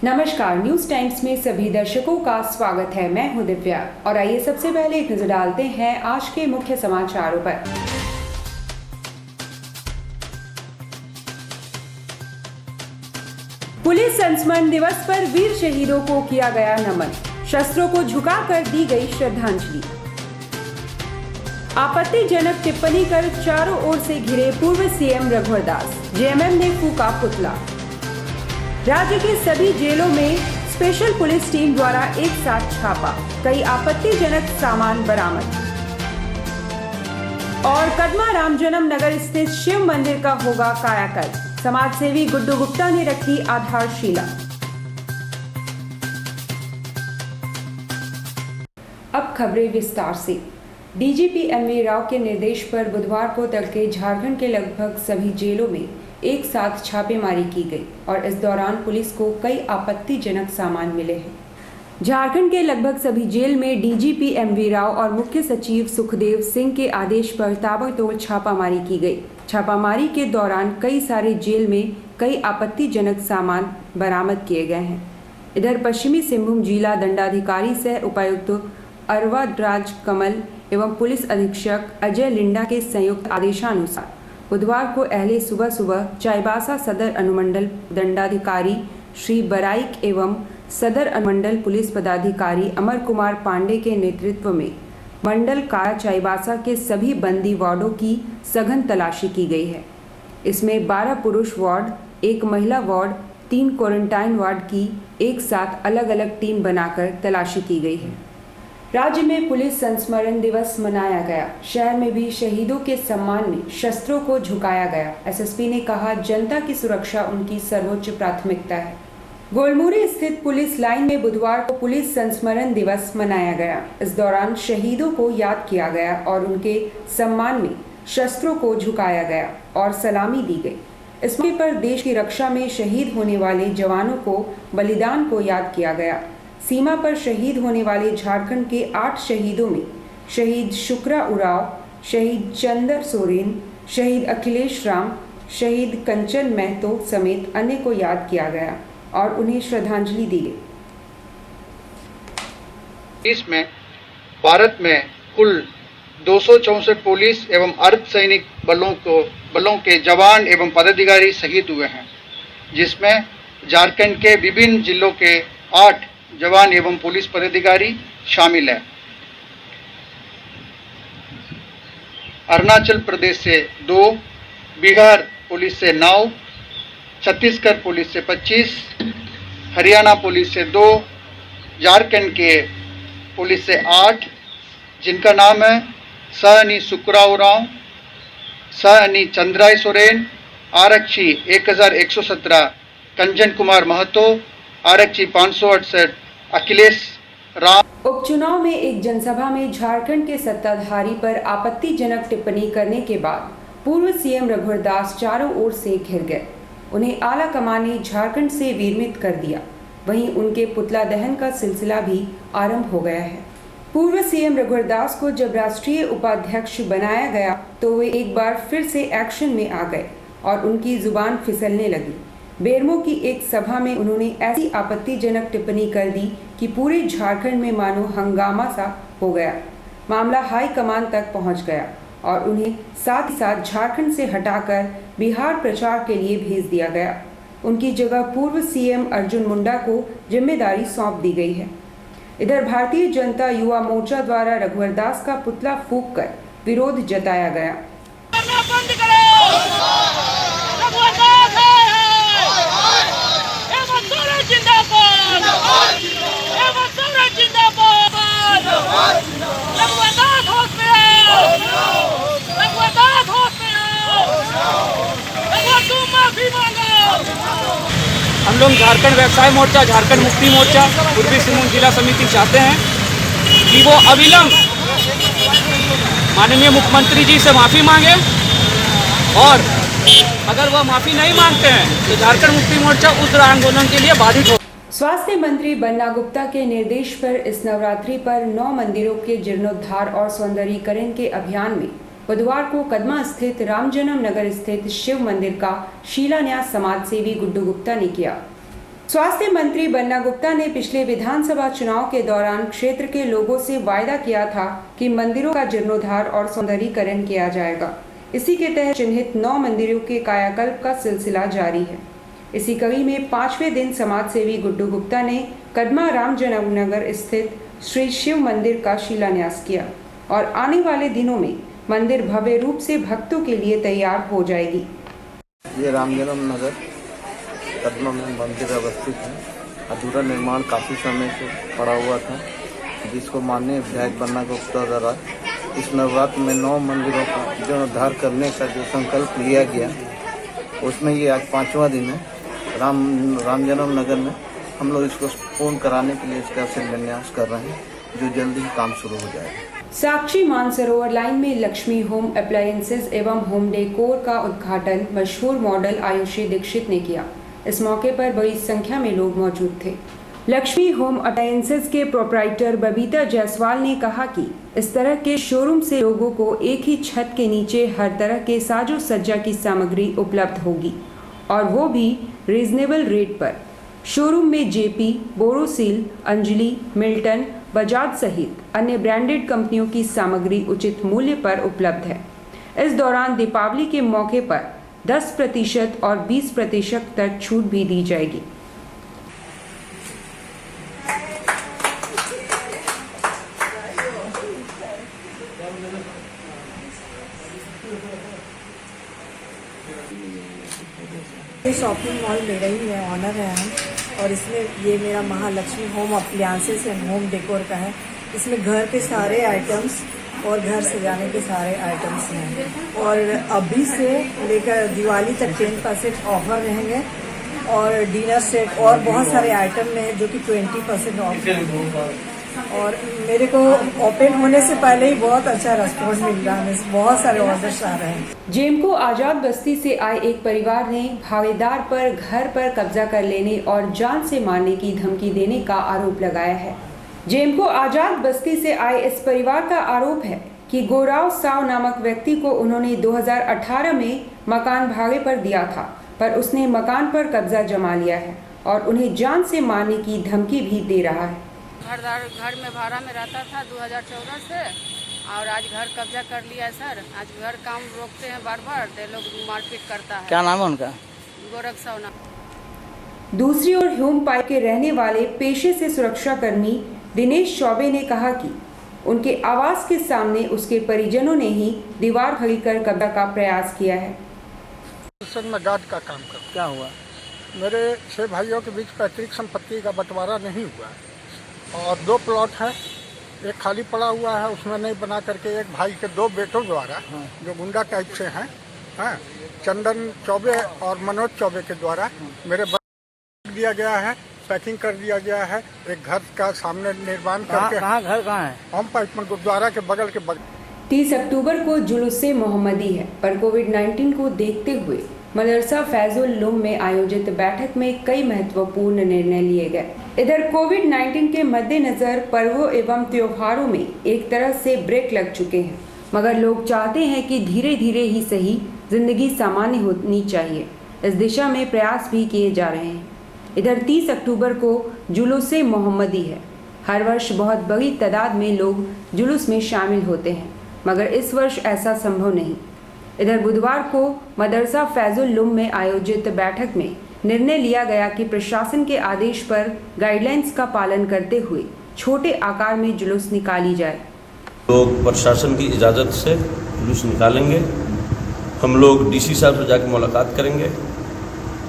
नमस्कार, news times में सभी दर्शकों का स्वागत है। मैं हूं दिव्या और आइए सबसे पहले एक नजर डालते हैं आज के मुख्य समाचारों पर। पुलिस संस्मरण दिवस पर वीर शहीदों को किया गया नमन, शस्त्रों को झुकाकर दी गई श्रद्धांजलि। आपत्तिजनक टिप्पणी कर चारों ओर से घिरे पूर्व सीएम रघुवर दास, जेएमएम ने फूका पुतला। राज्य के सभी जेलों में स्पेशल पुलिस टीम द्वारा एक साथ छापा, कई आपत्तिजनक सामान बरामद। और कदमा रामजन्म नगर स्थित शिव मंदिर का होगा कायाकल्प, समाज सेवी गुड्डू गुप्ता ने रखी आधारशिला। अब खबरें विस्तार से। डीजीपी एमवी राव के निर्देश पर बुधवार को तड़के झारखंड के लगभग सभी जेलों में एक साथ छापेमारी की गई और इस दौरान पुलिस को कई आपत्तिजनक सामान मिले हैं। झारखंड के लगभग सभी जेल में डीजीपी एमवी राव और मुख्य सचिव सुखदेव सिंह के आदेश पर ताबड़तोड़ छापामारी की गई। छापामारी के दौरान कई सारे जेल में कई आपत्तिजनक सामान बरामद किए गए हैं। इधर पश्चिमी सिंहभूम जिला दंडाधिकारी सह उपायुक्त अरवा राज कमल एवं पुलिस अधीक्षक अजय लिंडा के संयुक्त आदेशानुसार बुधवार को अहले सुबह सुबह चाईबासा सदर अनुमंडल दंडाधिकारी श्री बराइक एवं सदर अनुमंडल पुलिस पदाधिकारी अमर कुमार पांडे के नेतृत्व में मंडल कारा चाईबासा के सभी बंदी वार्डों की सघन तलाशी की गई है। इसमें 12 पुरुष वार्ड, 1 महिला वार्ड, 3 क्वारंटाइन वार्ड की एक साथ अलग अलग टीम बनाकर तलाशी की गई है। राज्य में पुलिस संस्मरण दिवस मनाया गया। शहर में भी शहीदों के सम्मान में शस्त्रों को झुकाया गया। एसएसपी ने कहा, जनता की सुरक्षा उनकी सर्वोच्च प्राथमिकता है। गोलमुरी स्थित पुलिस लाइन में बुधवार को पुलिस संस्मरण दिवस मनाया गया। इस दौरान शहीदों को याद किया गया और उनके सम्मान में शस्त्रों को झुकाया गया और सलामी दी गई। इस मौके पर देश की रक्षा में शहीद होने वाले जवानों को बलिदान को याद किया गया। सीमा पर शहीद होने वाले झारखंड के 8 शहीदों में शहीद शुक्रा उराव, शहीद चंदर सोरेन, शहीद अखिलेश राम, शहीद कंचन महतो समेत अन्य को याद किया गया और उन्हें श्रद्धांजलि दी गई। इसमें भारत में कुल 264 पुलिस एवं अर्धसैनिक बलों के जवान एवं पदाधिकारी शहीद हुए हैं, जिसमें झारखंड के विभिन्न जिलों के 8 जवान एवं पुलिस पदाधिकारी शामिल है। अरुणाचल प्रदेश से 2, बिहार पुलिस से 9, छत्तीसगढ़ पुलिस से 25, हरियाणा पुलिस से 2, झारखंड के पुलिस से 8, जिनका नाम है सहनी शुक्रा उराव, सहनी चंद्राय सोरेन, आरक्षी 1117 कंचन कुमार महतो, आरक्षी 568 अखिलेश राम। उपचुनाव में एक जनसभा में झारखंड के सत्ताधारी पर आपत्तिजनक टिप्पणी करने के बाद पूर्व सीएम रघुवर दास चारों ओर से घिर गए। उन्हें आला कमान ने झारखंड से विरमित कर दिया। वहीं उनके पुतला दहन का सिलसिला भी आरंभ हो गया है। पूर्व सीएम रघुवर दास को जब राष्ट्रीय उपाध्यक्ष बनाया गया तो वे एक बार फिर से एक्शन में आ गए और उनकी जुबान फिसलने लगी। बेरमो की एक सभा में उन्होंने ऐसी आपत्तिजनक टिप्पणी कर दी कि पूरे झारखंड में मानो हंगामा सा हो गया। मामला हाई कमान तक पहुंच गया और उन्हें साथ ही साथ झारखंड से हटाकर बिहार प्रचार के लिए भेज दिया गया। उनकी जगह पूर्व सीएम अर्जुन मुंडा को जिम्मेदारी सौंप दी गई है। इधर भारतीय जनता युवा मोर्चा द्वारा रघुवर दास का पुतला फूंक कर विरोध जताया गया। हम लोग झारखंड व्यवसाय मोर्चा, झारखंड मुक्ति मोर्चा, पूर्वी सिंहभूम जिला समिति चाहते हैं कि वो अविलंब माननीय मुख्यमंत्री जी से माफ़ी मांगे और अगर वह माफ़ी नहीं मांगते हैं तो झारखंड मुक्ति मोर्चा उग्र आंदोलन के लिए बाधित हो। स्वास्थ्य मंत्री बन्ना गुप्ता के निर्देश पर इस नवरात्रि पर 9 मंदिरों के जीर्णोद्धार और सौंदर्यीकरण के अभियान में बुधवार को कदमा स्थित रामजन्म नगर स्थित शिव मंदिर का शिलान्यास समाज सेवी गुड्डू गुप्ता ने किया। स्वास्थ्य मंत्री बन्ना गुप्ता ने पिछले विधानसभा चुनाव के दौरान क्षेत्र के लोगों से वायदा किया था कि मंदिरों का जीर्णोद्धार और सौंदर्यीकरण किया जाएगा। इसी के तहत चिन्हित 9 मंदिरों के कायाकल्प का सिलसिला जारी है। इसी कड़ी में 5वें दिन समाज सेवी गुड्डू गुप्ता ने कदमा राम जन्मनगर स्थित श्री शिव मंदिर का शिलान्यास किया और आने वाले दिनों में मंदिर भव्य रूप से भक्तों के लिए तैयार हो जाएगी। ये राम जन्मनगर कदमा में मंदिर अवस्थित है। अधूरा निर्माण काफ़ी समय से पड़ा हुआ था, जिसको माननीय विधायक बन्ना गुप्ता द्वारा इस नवरात्र में 9 मंदिरों का जीर्णोद्धार करने का जो संकल्प लिया गया, उसमें ये आज 5वां दिन है। राम जन्मनगर में हम लोग इसको पूर्ण कराने के लिए इसका शिलान्यास कर रहे हैं, जो जल्दी ही काम शुरू हो जाएगा। साक्षी मानसरोवर लाइन में लक्ष्मी होम अप्लायंसेज एवं होम डेकोर का उद्घाटन मशहूर मॉडल आयुषी दीक्षित ने किया। इस मौके पर बड़ी संख्या में लोग मौजूद थे। लक्ष्मी होम अप्लायंसेज के प्रोप्राइटर बबीता जायसवाल ने कहा कि इस तरह के शोरूम से लोगों को एक ही छत के नीचे हर तरह के साजो सज्जा की सामग्री उपलब्ध होगी और वो भी रीजनेबल रेट पर। शोरूम में जेपी, बोरोसिल, अंजलि, मिल्टन, बजाज सहित अन्य ब्रांडेड कंपनियों की सामग्री उचित मूल्य पर उपलब्ध है। इस दौरान दीपावली के मौके पर 10% और 20% तक छूट भी दी जाएगी। ये शॉपिंग मॉल मेरा ही है, ऑनर है हम, और इसमें ये मेरा Mahalakshmi home appliances and home decor का है। इसमें घर के सारे आइटम्स और घर सजाने के सारे आइटम्स हैं और अभी से लेकर दिवाली तक 10% ऑफर रहेंगे और डिनर सेट और बहुत सारे आइटम में जो कि 20% ऑफ है। और मेरे को ओपन होने से पहले ही बहुत अच्छा रेस्पॉन्स मिल रहा है, बहुत सारे ऑर्डर्स आ रहे हैं। जेमको आजाद बस्ती से आए एक परिवार ने भागीदार पर घर पर कब्जा कर लेने और जान से मारने की धमकी देने का आरोप लगाया है। जेमको आजाद बस्ती से आए इस परिवार का आरोप है कि गोराव साव नामक व्यक्ति को उन्होंने 2018 में मकान भाड़े पर दिया था, पर उसने मकान पर कब्जा जमा लिया है और उन्हें जान से मारने की धमकी भी दे रहा है। घर में भाड़ा में रहता था 2014 से और आज घर कब्जा कर लिया है सर। आज घर काम रोकते हैं बार बार, तो लोग मारपीट करता है। क्या नाम है उनका? गोरख साव नाम। दूसरी ओर ह्यूम पाइप के रहने वाले पेशे से सुरक्षा कर्मी दिनेश चौबे ने कहा कि उनके आवास के सामने उसके परिजनों ने ही दीवार खड़ी कर कब्जा का प्रयास किया है। मैं गार्ड का काम करता। क्या हुआ? मेरे 6 भाइयों के बीच पैतृक संपत्ति का बंटवारा नहीं हुआ और 2 प्लॉट हैं, एक खाली पड़ा हुआ है, उसमें नहीं बना करके एक भाई के 2 बेटों द्वारा जो गुंडा टाइप से हैं, चंदन चौबे और मनोज चौबे के द्वारा मेरे दिया गया है, पैकिंग कर दिया गया है। एक घर का सामने निर्माण करके। घर कहाँ है? होम पाइप में गुरुद्वारा के बगल के 30 अक्टूबर को जुलूस-ए मोहम्मदी है, पर कोविड-19 को देखते हुए मदरसा फैजुल उलूम में आयोजित बैठक में कई महत्वपूर्ण निर्णय लिए गए। इधर कोविड-19 के मद्देनजर पर्वों एवं त्योहारों में एक तरह से ब्रेक लग चुके हैं, मगर लोग चाहते हैं कि धीरे धीरे ही सही जिंदगी सामान्य होनी चाहिए। इस दिशा में प्रयास भी किए जा रहे हैं। इधर 30 अक्टूबर को जुलूस-ए मोहम्मदी है। हर वर्ष बहुत बड़ी तादाद में लोग जुलूस में शामिल होते हैं, मगर इस वर्ष ऐसा संभव नहीं। इधर बुधवार को मदरसा फैजुल उलूम में आयोजित बैठक में निर्णय लिया गया कि प्रशासन के आदेश पर गाइडलाइंस का पालन करते हुए छोटे आकार में जुलूस निकाली जाए। लोग प्रशासन की इजाज़त से जुलूस निकालेंगे। हम लोग डीसी साहब से जाकर मुलाकात करेंगे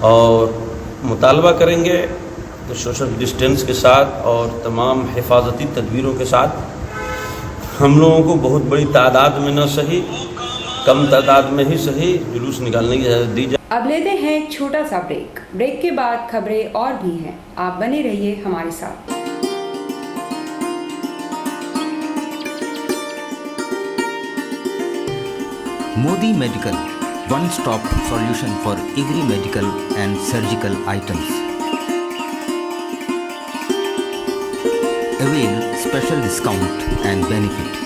और मुतालबा करेंगे कि सोशल डिस्टेंस के साथ और तमाम हिफाजती तदबीरों के साथ हम लोगों को बहुत बड़ी तादाद में न सही, कम तादाद में ही सही जुलूस निकालने की इजाज़त दी जाए। अब लेते हैं एक छोटा सा ब्रेक। ब्रेक के बाद खबरें और भी हैं, आप बने रहिए हमारे साथ। Modi Medical, one stop solution for every medical and surgical items. Avail special discount and benefit.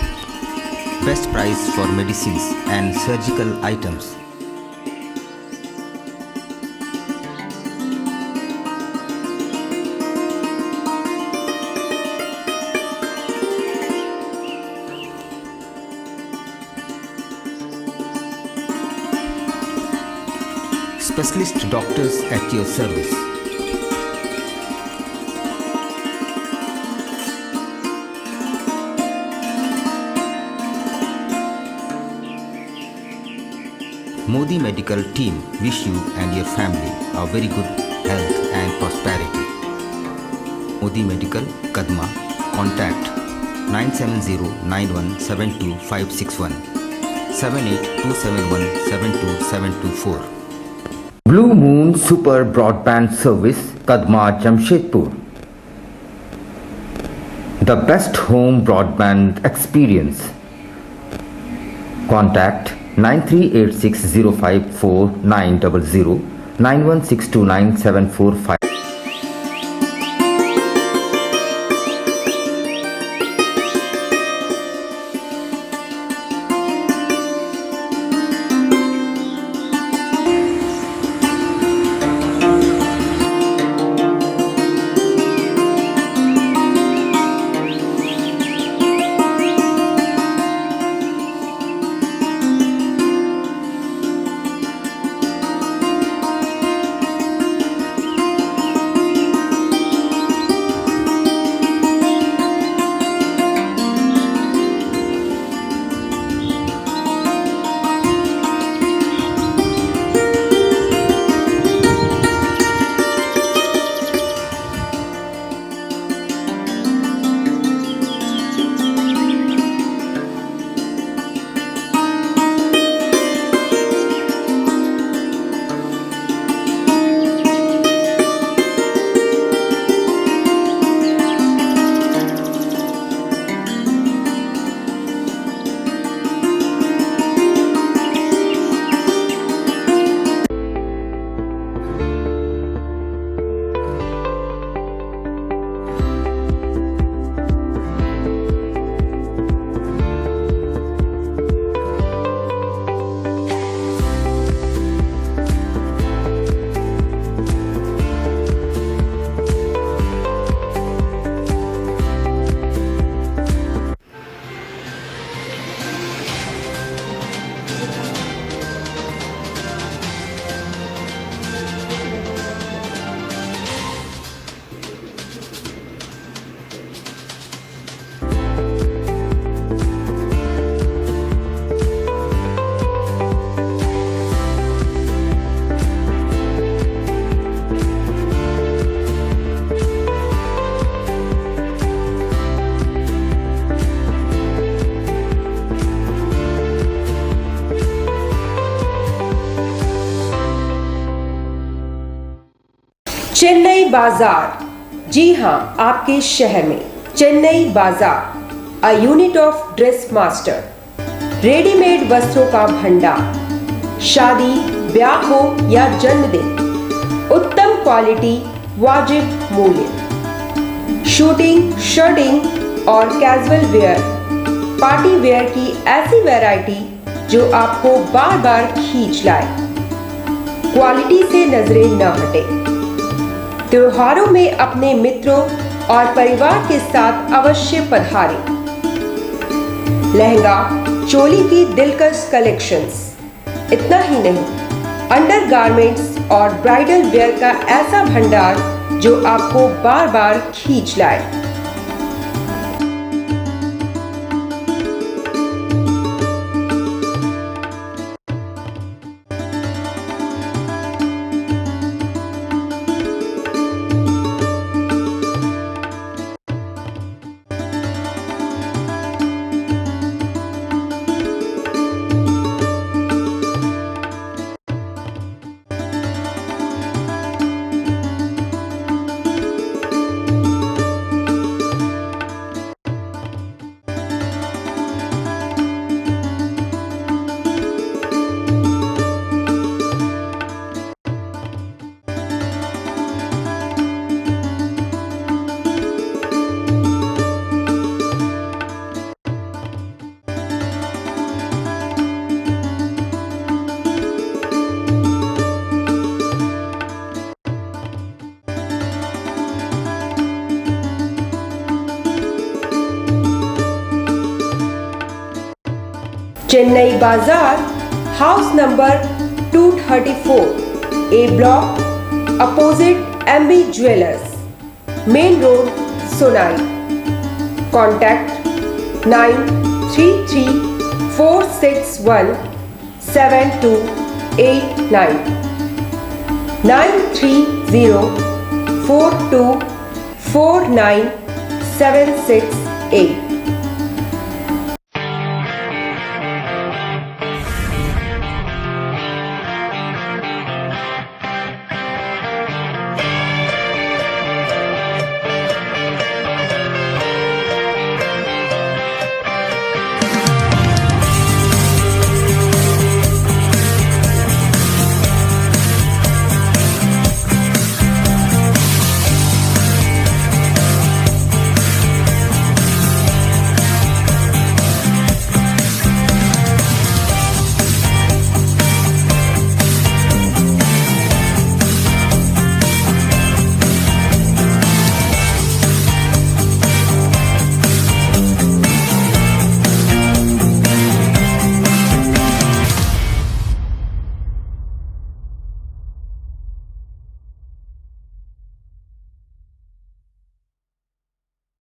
Best price for medicines and surgical items. Specialist doctors at your service. Modi Medical team wish you and your family a very good health and prosperity. Modi Medical, Kadma. Contact 97091725561 78271 Blue Moon Super Broadband Service, Kadma, Jamshedpur. The best home broadband experience. Contact 9386054900 91629745. Chennai बाजार, जी हां, आपके शहर में चेन्नई बाजार, a unit of dress master, readymade वस्त्रों का भंडार, शादी, ब्याह हो या जन्मदिन, उत्तम क्वालिटी, वाजिब मूल्य, शूटिंग, शर्टिंग और कैजुअल वेयर, पार्टी वेयर की ऐसी वैरायटी जो आपको बार बार खींच लाए, क्वालिटी से नजरें न हटे। त्योहारों में अपने मित्रों और परिवार के साथ अवश्य पधारें। लहंगा, चोली की दिलकश कलेक्शंस। इतना ही नहीं, अंडरगारमेंट्स और ब्राइडल वेयर का ऐसा भंडार जो आपको बार बार खींच लाए। चेन्नई बाजार, house number 234, A Block, opposite MB Jewelers, Main Road, Sonai. Contact 933-461-7289, 930-4249-768.